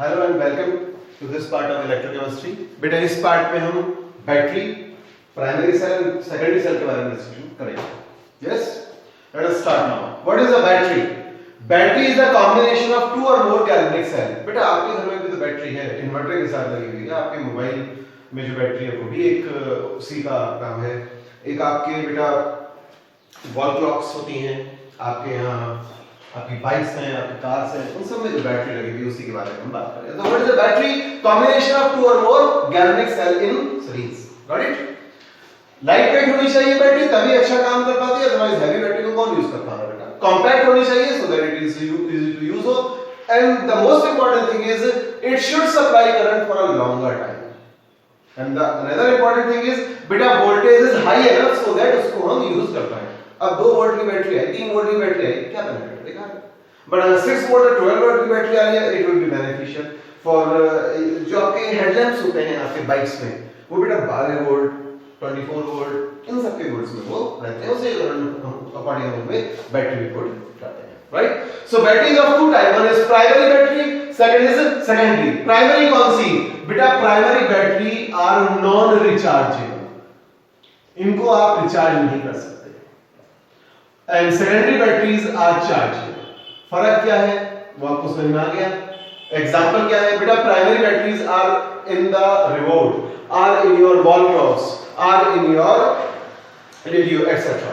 Hello and welcome to this part of electrochemistry. बेटा इस पार्ट में हम battery, primary cell, secondary cell के बारे में डिस्कशन करेंगे। Yes, let us start now. What is a battery? Battery is the combination of two और मोर गैल्वेनिक सेल। बेटा आपके घर में भी तो बैटरी है, इन्वर्टर के साथ लगी हुई है। आपके मोबाइल में जो बैटरी है वो भी एक उसी का काम है। एक आपके बेटा वॉल क्लॉक्स होती हैं, आपके यहाँ आपकी बाइक्स हैं, आपकी कार्स हैं, उन सब में जो बैटरी लगी हुई है उसी के बारे में हम बात करें। तो what is the battery? Combination of two और more galvanic cell in series. Got it? Light weight होनी चाहिए बैटरी, तभी अच्छा काम कर पाती है, अदरवाइज हैवी बैटरी को कौन यूज करता है बेटा? कॉम्पैक्ट होनी चाहिए so that it is easy to use हो, and the most important thing is it should supply current for a longer time. And the another important thing is बेटा voltage is high enough so that उसको हम use कर पाए। अब 2 volt की battery है, 3 volt की बैटरी है, क्या बेनिफिट है? देखा, बट अगर 6 वोल्ट और 12 वोल्ट की बैटरी आ रही है, it will be beneficial for जो आपके हेडलैम्प्स होते हैं आपके बाइक्स में, वो बेटा 12 वोल्ट 24 वोल्ट इन सब के वोल्ट्स में वो रहते हैं, उसे अकॉर्डिंग में बैटरी पुट करते हैं, right? So batteries of two type, one is primary battery, second is secondary. Primary कौन सी? बेटा primary battery are non rechargeable, इनको आप रिचार्ज नहीं कर सकते, and secondary batteries are chargeable. फर्क क्या है वो आपको समझ में आ गया? एग्जांपल क्या है बेटा? Primary batteries are in the remote, are in your wall clocks, are in your radio etcetera,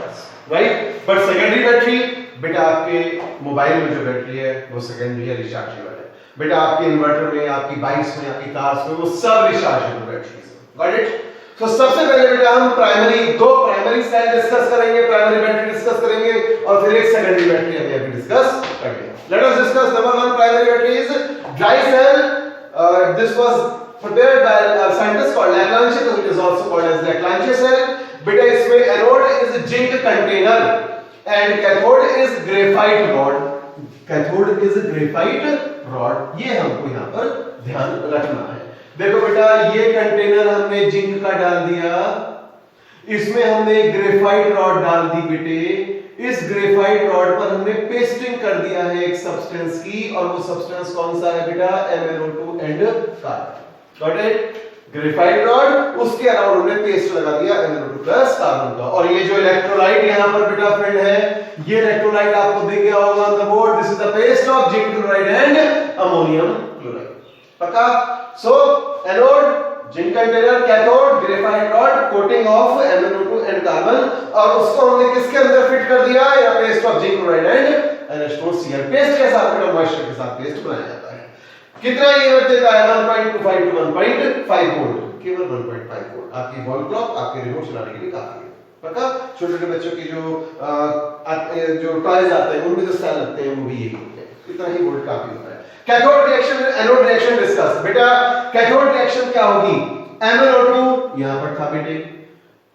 right? But secondary battery बेटा आपके मोबाइल में जो बैटरी है वो सेकेंडरी है, रिचार्जेबल है। बेटा आपके इन्वर्टर में, आपकी बाइक्स में, आपकी कार्स में, वो सब रिचार्जेबल बैटरीज है। Got it? तो सबसे पहले बेटा हम दो प्राइमरी सेल डिस्कस करेंगे, प्राइमरी बैटरी डिस्कस करेंगे, और फिर एक सेकेंडरी बैटरी हमें अभी डिस्कस करेंगे। Let us discuss number 1 primary battery is dry cell. This was prepared by a scientist called Lagrange, which is also called as Lagrange cell. बेटा इसमें anode is zinc container and cathode is graphite rod. Cathode is graphite rod, ये हमको यहाँ पर ध्यान रखना है। देखो बेटा ये कंटेनर हमने जिंक का डाल दिया, इसमें हमने ग्रेफाइट रॉड डाल दी बेटे। इस ग्रेफाइट रॉड पर हमने पेस्टिंग कर दिया है एक सब्सटेंस की, और वो सब्सटेंस कौन सा है बेटा? MnO2 and carbon. Got it? Graphite rod, उसके अराउंड हमने पेस्ट लगा दिया MnO2 प्लस कार्बन का। और ये जो इलेक्ट्रोलाइट यहां पर बेटा फ्रेंड है, ये इलेक्ट्रोलाइट आपको दिख गया होगा on the board. This is the paste of zinc chloride and ammonium chloride. पक्का? So anode zinc container, cathode graphite rod, coating of MnO2 and carbon, और उसको हमने किसके अंदर फिट कर दिया? या paste of zinc chloride and NH4Cl। Paste के साथ बेटा मॉइस्चर के साथ पेस्ट बनाया जाता है। कितना ये देता है? 1.25 टू 1.5 वोल्ट, केवल 1.5 वोल्ट। आपकी वॉल क्लॉक, आपके रिमोट चलाने के लिए काफी है। पक्का? छोटे छोटे बच्चों की जो टॉयज आते हैं उनमें जो सेल लगते हैं वो भी यही होते हैं, इतना ही वोल्ट काफी होता है। Cathode reaction, anode reaction discuss. बेटा कैथोड रिएक्शन क्या होगी? MnO2 यहां पर था बेटे,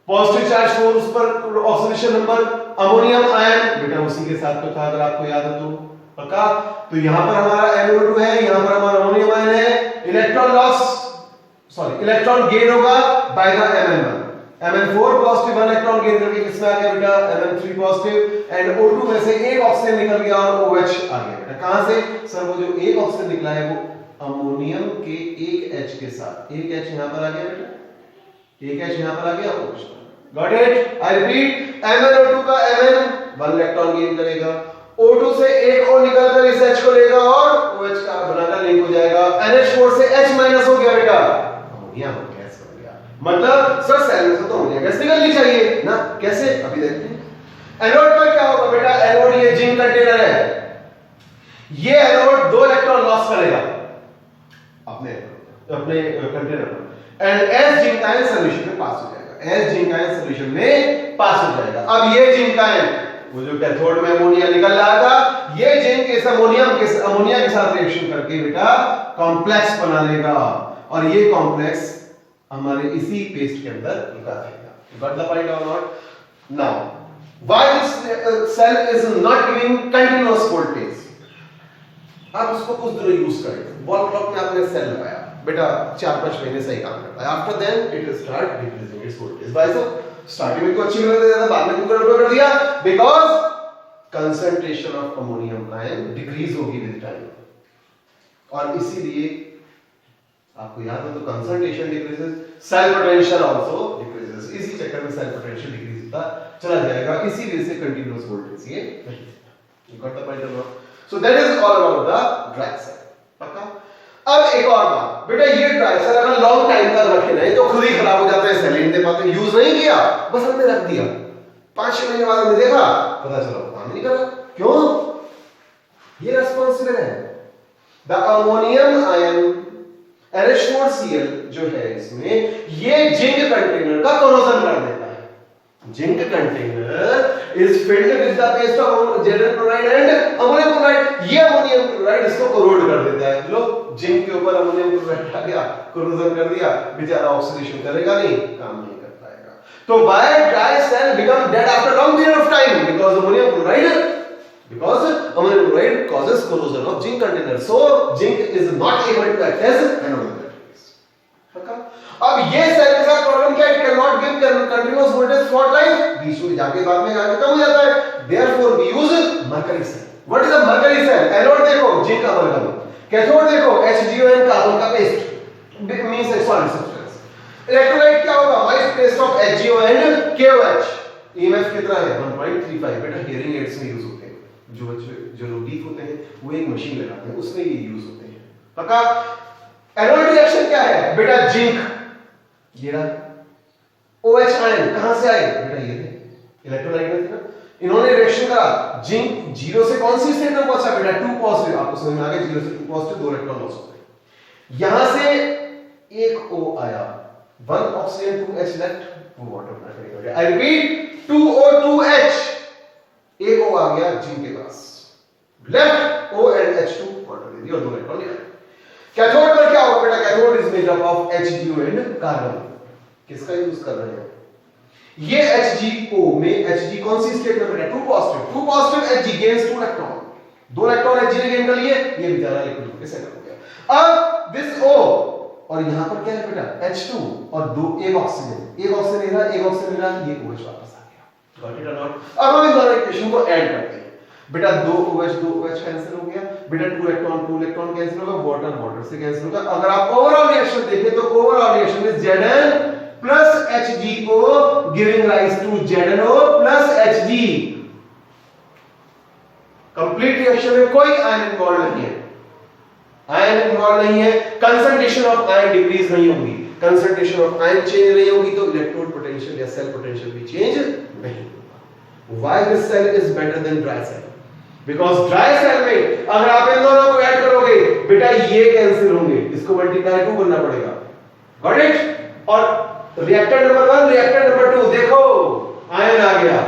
पॉजिटिव चार्ज फोर्स पर ऑक्सीडेशन नंबर, अमोनियम आयन बेटा उसी के साथ तो था, अगर आपको याद है तो। पक्का? तो यहां पर हमारा MnO2 है, यहां पर हमारा अमोनियम आयन है। Electron loss, sorry electron gain होगा by the Mn1। Mn4 positive electron gain करके किसमें आ गया बेटा? Mn3 पॉजिटिव, एंड O2 में से एक ऑक्सीजन निकल गया और OH आ गया बेटा। कहां से? सर वो जो एक ऑक्सीजन निकला है वो अमोनियम के एक H के साथ, एक H यहां पर आ गया बेटा, एक H यहां पर आ गया, OH। Got it? I repeat, MnO2 का Mn 1 इलेक्ट्रॉन गेन करेगा, O2 से एक O निकलकर इस H को लेगा और OH का बनाकर लिंक हो जाएगा। NH4 से H माइनस हो गया बेटा, अमोनिया गैस बन गया। मतलब सर सेल में से तो अमोनिया गैस निकलनी चाहिए ना, कैसे? अभी देखते हैं। एनोड पर क्या होगा बेटा? एनोड ये जिंक कंटेनर है, ये एनोड 2 इलेक्ट्रॉन लॉस करेगा अपने कंटेनर पर, and S zinc ion solution में पास हो जाएगा, एस जिंक आयन सॉल्यूशन में पास हो जाएगा। अब ये जिंक आयन, वो जो कैथोड में अमोनिया निकल रहा था, ये जिंक इस अमोनिया के साथ रिएक्शन करके बेटा कॉम्प्लेक्स बना लेगा, और ये कॉम्प्लेक्स हमारे इसी पेस्ट के अंदर लगा देगा। Got the point or not? Now why this cell is not giving continuous voltage? आप उसको कुछ दिनों यूज करें, वॉल क्लॉक में आपने सेल लगाया बेटा, 4-5 महीने से ही काम करता है। After then it will start decreasing its voltage. भाई साहब स्टार्टिंग में को अच्छी मिल रही थी, बाद में क्यों कर दिया? Because concentration of ammonium ion decrease होगी विद टाइम, और इसीलिए आपको याद हो तो concentration decreases, cell potential also decreases. इसी चक्कर में सेल पोटेंशियल डिक्रीज होता चला जाएगा, इसी वजह से कंटीन्यूअस वोल्टेज ये नहीं। You got the point or not? So that is all about the dry cell. पक्का? अब एक और बात, बेटा ये ड्राई सेल अगर लॉन्ग टाइम तक रखे नहीं तो खुद ही खराब हो जाता है, सेल नहीं दे पाते, यूज नहीं किया, बस हमने रख दिया, 5-6 महीने बाद हमने देखा, पता चला काम नहीं कर रहा। क्यों? ये रिस्पांसिबल है। द अमोनियम आयन NH4Cl जो है इसमें, ये जिंक कंटेनर का कोरोजन कर देता है। Zinc container is filled with the paste of ZN chloride and ammonium chloride. ये अमोनियम क्लोराइड इसको कोरोड कर देता है। लो जिंक के ऊपर अमोनियम क्लोराइड आ गया, कोरोजन कर दिया, बेचारा ऑक्सीडेशन करेगा नहीं, काम नहीं कर पाएगा। तो why dry cell become dead after long period of time? Because ammonium chloride causes corrosion of zinc container, so zinc is not able to act as anode catalyst. okay? अब ये सेल के साथ प्रॉब्लम क्या है? It cannot give continuous voltage throughout life, बीच में जाके बाद में जाके कम हो जाता है। Therefore we use mercury cell. What is a mercury cell? Anode देखो जिंक अमोनियम, कैथोड देखो HgON कार्बन का paste, means a solid substance। Electrolyte क्या होगा? white paste of HgON KOH। EMF कितना है? 1.35। बेटा हियरिंग एड्स में यूज होते हैं, जो लोग डीफ होते हैं वो एक मशीन लगाते हैं, उसमें ये यूज होते हैं। पक्का? एनोड रिएक्शन क्या है? बेटा जिंक, ये रहा OH आयन कहां से आए? बेटा ये थे इलेक्ट्रोलाइट में थे ना, इन्होंने रिएक्शन करा, जिंक 0 से कौन सी स्टेट में पहुंचा? बेटा 2 पॉजिटिव। आपको समझ में आ गया, 0 से 2 पॉजिटिव, 2 इलेक्ट्रॉन लॉस होते हैं। यहां से एक O आया, 1 ऑक्सीजन 2 H लेफ्ट, वो वाटर बना करेगा। आई रिपीट 2O2H, एक O आ गया जिंक के पास, left O and H2 water दे दिया और 2 इलेक्ट्रॉन ले आए। कैथोड पर क्या होगा? बेटा cathode is made up of HgO and carbon. किसका यूज कर रहे हैं? ये HgO में Hg कौन सी स्टेट में? बेटा 2 positive Hg gains 2 electron, 2 electron Hg ने गेन कर लिए, ये बेचारा लिक्विड के सेटल हो गया। अब दिस O और यहां पर क्या है बेटा? H2 और 1 ऑक्सीजन मिला, 1 ऑक्सीजन मिला, ये OH वापस आ गया। गॉट इट और नॉट? अब हम इस दोनों इक्वेशन को ऐड करते हैं। बेटा 2 OH कैंसिल हो गया, बेटा 2 इलेक्ट्रॉन कैंसिल होगा, वाटर से कैंसिल होगा। अगर आप ओवरऑल रिएक्शन देखें तो overall reaction is Zn plus HgO giving rise to ZnO plus Hg। Complete reaction में कोई आयन इन्वॉल्व नहीं है, कंसंट्रेशन ऑफ आयन डिक्रीज नहीं होगी, कंसंट्रेशन ऑफ आयन चेंज नहीं होगी, तो इलेक्ट्रोड पोटेंशियल या सेल पोटेंशियल भी चेंज नहीं होगा। Why this cell is better than dry cell? Because dry cell में अगर आप इन दोनों को ऐड करोगे, बेटा ये कैंसिल होंगे, इसको मल्टीप्लाई 2 करना पड़ेगा। Got it? और रिएक्टर नंबर 1 रिएक्टर नंबर 2 देखो, आयन आ गया,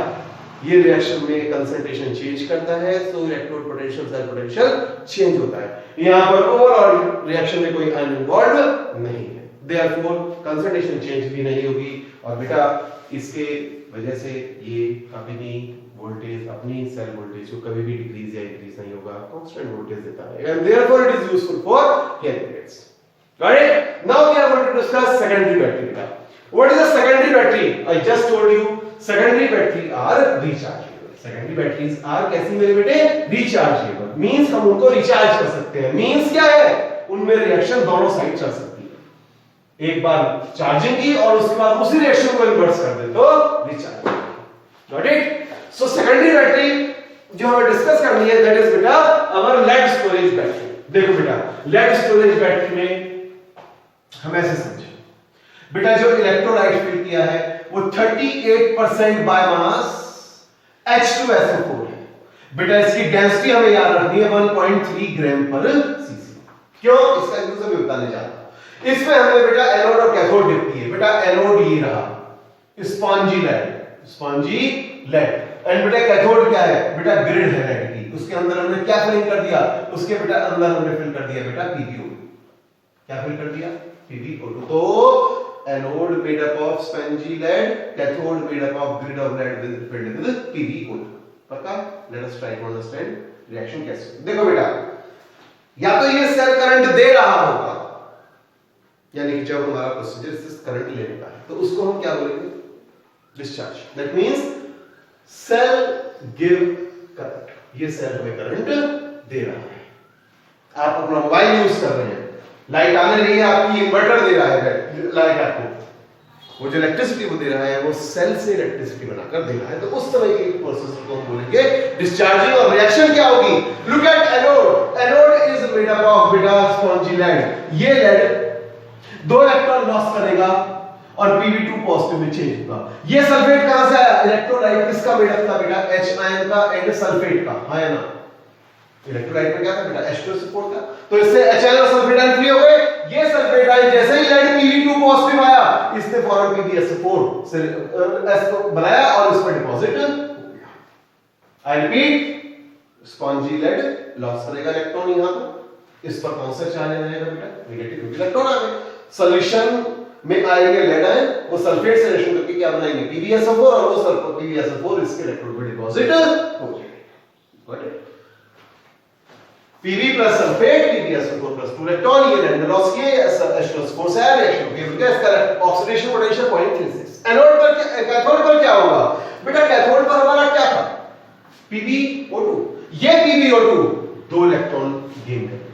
ये रिएक्शन में कंसंट्रेशन चेंज करता है, so electrode potential cell potential change होता है। यहां पर ओवरऑल रिएक्शन में कोई आयन इन्वॉल्व नहीं है, देयरफॉर कंसंट्रेशन चेंज भी नहीं होगी, और बेटा इसके वजह से ये अपनी वोल्टेज, अपनी सेल वोल्टेज को कभी भी डिक्रीज या इंक्रीज नहीं होगा, कांस्टेंट वोल्टेज देता है, and therefore it is useful for hearing aids. Got it? Now we are going to discuss secondary battery का। What is a secondary battery? I just told you, secondary battery are rechargeable. Secondary batteries are कैसी मेरे बेटे? Rechargeable. Means हम उनको recharge कर सकते हैं। Means क्या है? उनमें रिएक्शन दोनों साइड चल सकती है, एक बार चार्जिंग की और उसके बाद उसी रिएक्शन को रिवर्स कर दे तो recharge. Got it? So secondary battery जो हमें डिस्कस करनी है, दैट इज बेटा अवर लेड स्टोरेज बैटरी। देखो बेटा, लेड स्टोरेज बैटरी में हम ऐसे समझे, बेटा जो इलेक्ट्रोलाइट फिल किया है वो 38% बाय मास H2SO4 है। बेटा इसकी डेंसिटी हमें याद रखनी है 1.3 ग्राम पर सीसी। क्यों? इसका यूज मैं बताने जा रहा हूं। इसमें हमने बेटा एनोड और कैथोड डिप किए। बेटा एनोड ये रहा, स्पॉन्जी लेड, एंड बेटा कैथोड क्या है? बेटा ग्रिड है लेड की, उसके अंदर हमने क्या फिलिंग कर दिया? उसके बेटा अंदर हमने फिल कर दिया बेटा PbO। क्या फिल कर दिया? PbO2। तो anode made up of spongy lead, cathode made up of grid of lead filled with PbO2। पक्का? Let us try to understand reaction कैसे। देखो बेटा, या तो ये सेल करंट दे रहा होगा, यानी कि जब हमारा प्रोसीजर इस करंट लेने का है तो उसको हम क्या बोलेंगे? Discharge. That means cell give current, ये सेल हमें करंट दे रहा है। आप अपना मोबाइल यूज कर रहे हैं, लाइट आने रही है, आपकी इन्वर्टर दे रहा है लाइट आपको, वो जो इलेक्ट्रिसिटी वो दे रहा है वो सेल से इलेक्ट्रिसिटी बनाकर दे रहा है, तो उस तरह के प्रोसेस को हम बोलेंगे डिस्चार्जिंग। और रिएक्शन क्या होगी? Look at anode, anode is made up of बेटा स्पॉन्जी लेड। ये लेड 2 इलेक्ट्रॉन लॉस करेगा और Pb2 पॉजिटिव में चेंज होगा। ये सल्फेट कहां से आया? इलेक्ट्रोलाइट किसका मेड अप था बेटा? H आयन का एंड सल्फेट का, हाँ या ना? इलेक्ट्रोलाइट में क्या था बेटा? H2SO4 था, तो इससे H आयन और सल्फेट आयन फ्री हो गए। ये सल्फेट आयन जैसे ही लेड Pb2 पॉजिटिव आया, इसने फौरन PbSO4 से S को बनाया और इस पर डिपॉजिट हो गया। I repeat, spongy lead loss करेगा इलेक्ट्रॉन यहां पर, इस पर कौन सा चार्ज रहेगा बेटा? नेगेटिव इलेक्ट्रॉन आ गए। सॉल्यूशन में आएंगे लेड आयन, वो सल्फेट से रिएक्शन करके क्या बनाएंगे? PbSO4, और वो सल्फर PbSO4 इसके इलेक्ट्रोड में डिपॉजिट हो जाएगा। Got it? Pb plus sulphate, PbSO4 plus 2 electron, ये लेड लॉस किए, H2SO4 से आया, रिएक्शन होगी, इसका ऑक्सीडेशन पोटेंशियल 0.36। एनोड पर क्या, कैथोड पर क्या होगा बेटा? कैथोड पर हमारा क्या था? PbO2। ये PbO2 2 इलेक्ट्रॉन गेन करेगा।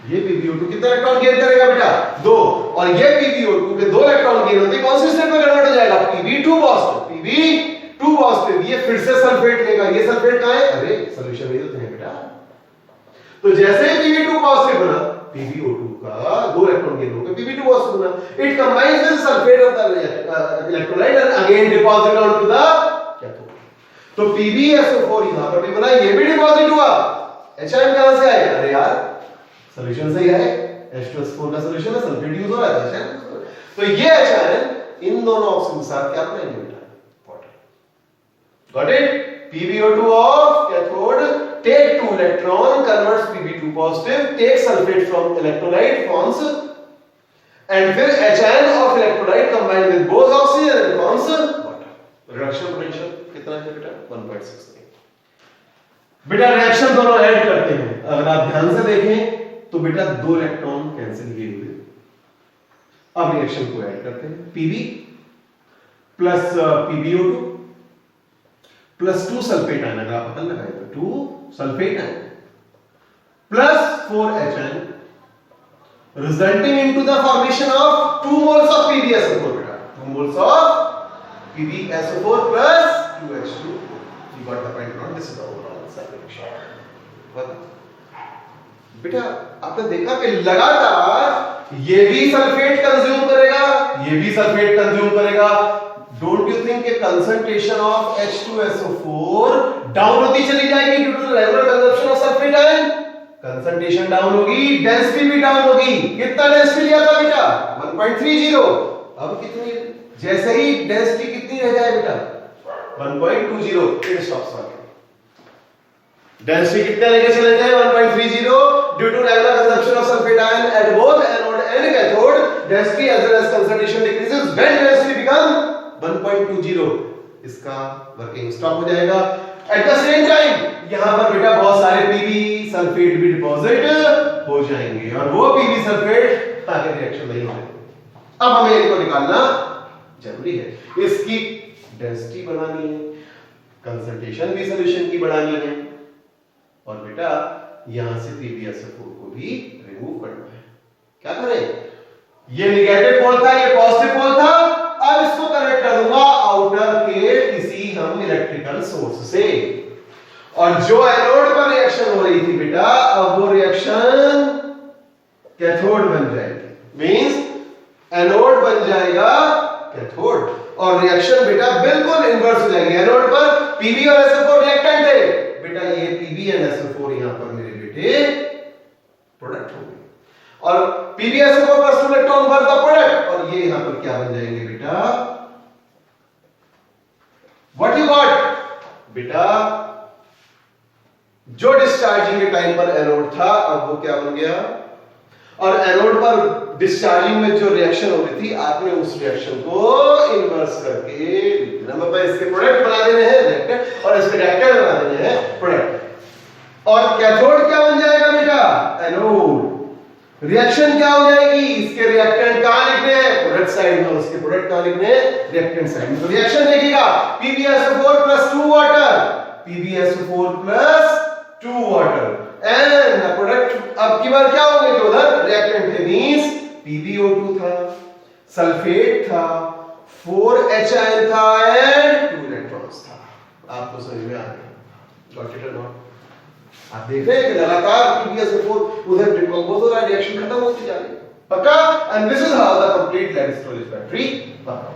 ये PbO2 कितना इलेक्ट्रॉन गेन करेगा बेटा? 2। और ये PbO2 के 2 इलेक्ट्रॉन गेन होते हैं, कौन से स्टेट में कन्वर्ट हो जाएगा? Pb2 पॉजिटिव, Pb2 पॉजिटिव, ये फिर से सल्फेट लेगा। ये सल्फेट कहां है? अरे सॉल्यूशन में तो है बेटा। तो जैसे ही Pb2 पॉजिटिव बना, PbO2 का 2 इलेक्ट्रॉन गेन होगा, Pb2 पॉजिटिव बना, it combines with sulphate of the electrolyte and again deposit on to the cathode. तो PbSO4 यहां पर भी बना, ये भी डिपॉजिट हुआ। H आयन कहां से आया? अरे यार सॉल्यूशन से ही है, H2SO4 का सॉल्यूशन है, सल्फेट यूज हो रहा है, तो ये H आयन इन दोनों ऑक्सीजन के साथ क्या बनाएंगे बेटा? Water. Got it? PbO2 of cathode take 2 electron, converts Pb2 positive, take sulfate from electrolyte, forms, and फिर H ion of electrolyte combined with both oxygen and forms water. Reduction potential कितना है बेटा? 1.63। बेटा रिएक्शन दोनों add करते हैं, अगर आप ध्यान से देखें तो बेटा 2 इलेक्ट्रॉन कैंसिल किए हुए। अब रिएक्शन को ऐड करते हैं, Pb plus PbO2 plus 2 sulphate ion, अगर आप पता लगाए तो 2 sulphate ion plus 4 H ion, resulting into the formation of 2 moles of PbSO4 बेटा, 2 moles of PbSO4 plus 2H2। You got the point now? This is the overall circulation। बेटा आपने देखा कि लगातार ये भी सल्फेट कंज्यूम करेगा, ये भी सल्फेट कंज्यूम करेगा। डोंट यू थिंक कि कंसंट्रेशन ऑफ H2SO4 डाउन होती चली जाएगी due to regular consumption of sulphate ion? Concentration down होगी, डेंसिटी भी डाउन होगी। कितना डेंसिटी लिया था बेटा? 1.30। अब कितनी? जैसे ही डेंसिटी कितनी रह जाए बेटा? 1.20, इट स्टॉप्स वर्किंग। डेंसिटी कितना लेके चले जाए? 1.30 due to regular consumption of sulphate ion at both anode and cathode, density as well as concentration decreases when density become 1.20, इसका वर्किंग स्टॉप हो जाएगा। एट द सेम टाइम यहां पर बेटा बहुत सारे Pb सल्फेट भी डिपॉजिट हो जाएंगे और वो Pb सल्फेट आगे रिएक्शन नहीं होगा। अब हमें इनको निकालना जरूरी है, इसकी डेंसिटी बढ़ानी है, कंसंट्रेशन भी सॉल्यूशन की बढ़ानी है, और बेटा यहां से PbSO4 को भी रिमूव करना है। क्या करें? ये नेगेटिव पोल था, ये पॉजिटिव पोल था, अब इसको कनेक्ट कर दूंगा आउटर के किसी हम इलेक्ट्रिकल सोर्स से, और जो एनोड पर रिएक्शन हो रही थी बेटा, अब वो रिएक्शन कैथोड बन जाएगी। मींस एनोड बन जाएगा कैथोड, और रिएक्शन बेटा बिल्कुल इनवर्स हो जाएगी। एनोड पर Pb और SO4 रिएक्टेंट थे बेटा, ये Pb एंड SO4 यहां पर मेरे बेटे प्रोडक्ट हो गए, और PbSO4 plus 2 electron were the product, और ये यहां पर क्या बन जाएंगे बेटा? व्हाट यू गॉट बेटा? जो डिस्चार्जिंग के टाइम पर एनोड था, अब वो क्या बन गया? और एनोड पर डिस्चार्जिंग में जो रिएक्शन हो रही थी, आपने उस रिएक्शन को इन्वर्स करके नंबर पर इसके प्रोडक्ट बना देने हैं रिएक्टेंट, और इसके रिएक्टेंट बना देने हैं प्रोडक्ट। और कैथोड क्या बन जाएगा बेटा? एनोड। रिएक्शन क्या हो जाएगी? इसके रिएक्टेंट कहां लिखने हैं? प्रोडक्ट साइड में, उसके प्रोडक्ट कहां लिखने हैं? रिएक्टेंट साइड में। तो रिएक्शन देखिएगा, PbSO4 plus 2 water, PbSO4 plus 2 water, and the product अब की बार क्या होंगे जो उधर रिएक्टेंट थे मींस PbO2 था, सल्फेट था, 4H था एंड 2 इलेक्ट्रॉन्स था। आपको समझ में आ गया? गॉट इट और नॉट? आप देख रहे हैं कि लगातार PbSO4 उधर डिकंपोज हो रहा है, रिएक्शन खत्म होती जा रही है। पक्का? And this is how the complete lead storage battery work.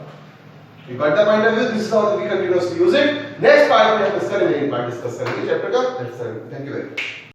You got the point of view? This is how we continuously use it. Next part में हम इसका रिमेनिंग पार्ट डिस्कस करेंगे चैप्टर का। Thank you very much.